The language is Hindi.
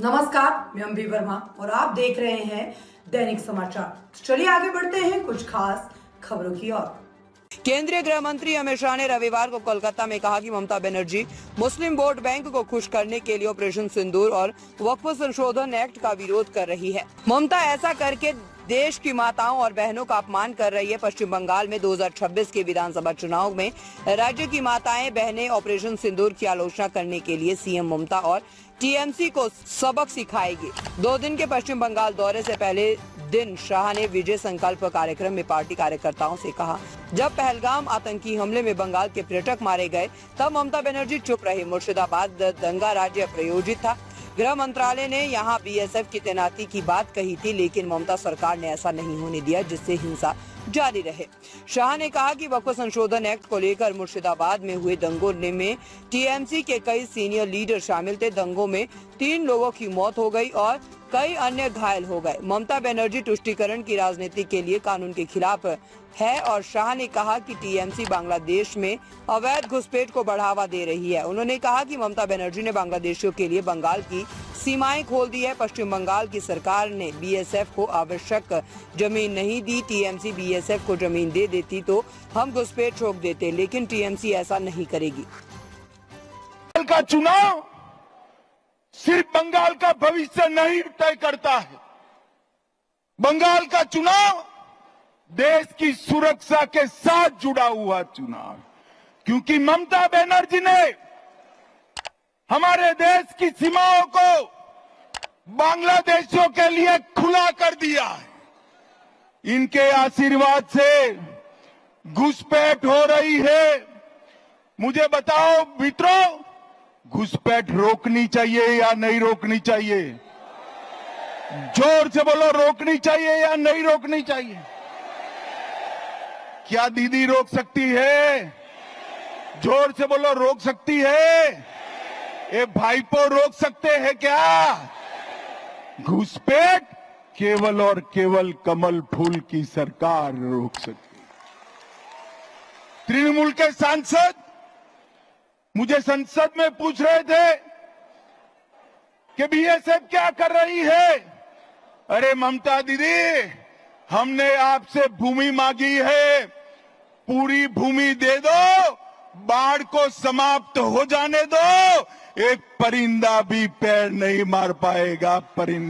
नमस्कार, मैं अम्बी वर्मा और आप देख रहे हैं दैनिक समाचार। तो चलिए आगे बढ़ते हैं कुछ खास खबरों की ओर। केंद्रीय गृह मंत्री अमित शाह ने रविवार को कोलकाता में कहा कि ममता बनर्जी मुस्लिम वोट बैंक को खुश करने के लिए ऑपरेशन सिंदूर और वक्फ संशोधन एक्ट का विरोध कर रही है। ममता ऐसा करके देश की माताओं और बहनों का अपमान कर रही है। पश्चिम बंगाल में 2026 के विधानसभा चुनाव में राज्य की माताएं बहनें ऑपरेशन सिंदूर की आलोचना करने के लिए सीएम ममता और टीएमसी को सबक सिखाएगी। 2 दिन के पश्चिम बंगाल दौरे से पहले दिन शाह ने विजय संकल्प कार्यक्रम में पार्टी कार्यकर्ताओं से कहा, जब पहलगाम आतंकी हमले में बंगाल के पर्यटक मारे गए तब ममता बनर्जी चुप रही। मुर्शिदाबाद दंगा राज्य प्रायोजित था। गृह मंत्रालय ने यहां बीएसएफ की तैनाती की बात कही थी, लेकिन ममता सरकार ने ऐसा नहीं होने दिया जिससे हिंसा जारी रहे। शाह ने कहा कि वक्फ संशोधन एक्ट को लेकर मुर्शिदाबाद में हुए दंगों में टीएमसी के कई सीनियर लीडर शामिल थे। दंगों में 3 लोगों की मौत हो गई और कई अन्य घायल हो गए। ममता बनर्जी तुष्टीकरण की राजनीति के लिए कानून के खिलाफ है और शाह ने कहा कि टीएमसी बांग्लादेश में अवैध घुसपैठ को बढ़ावा दे रही है। उन्होंने कहा कि ममता बनर्जी ने बांग्लादेशियों के लिए बंगाल की सीमाएं खोल दी है। पश्चिम बंगाल की सरकार ने बीएसएफ को आवश्यक जमीन नहीं दी। टीएमसी बीएसएफ को जमीन दे देती तो हम घुसपैठ रोक देते, लेकिन टीएमसी ऐसा नहीं करेगी। का चुनाव सिर्फ बंगाल का भविष्य नहीं तय करता है। बंगाल का चुनाव देश की सुरक्षा के साथ जुड़ा हुआ चुनाव, क्योंकि ममता बनर्जी ने हमारे देश की सीमाओं को बांग्लादेशियों के लिए खुला कर दिया है। इनके आशीर्वाद से घुसपैठ हो रही है। मुझे बताओ मित्रों, घुसपैठ रोकनी चाहिए या नहीं रोकनी चाहिए? जोर से बोलो, रोकनी चाहिए या नहीं रोकनी चाहिए? क्या दीदी रोक सकती है? जोर से बोलो, रोक सकती है? ये भाईपो रोक सकते हैं क्या? घुसपैठ केवल और केवल कमल फूल की सरकार रोक सकती है। तृणमूल के सांसद मुझे संसद में पूछ रहे थे कि बीएसएफ क्या कर रही है। अरे ममता दीदी, हमने आपसे भूमि मांगी है, पूरी भूमि दे दो, बाढ़ को समाप्त हो जाने दो, एक परिंदा भी पैर नहीं मार पाएगा। परिंदा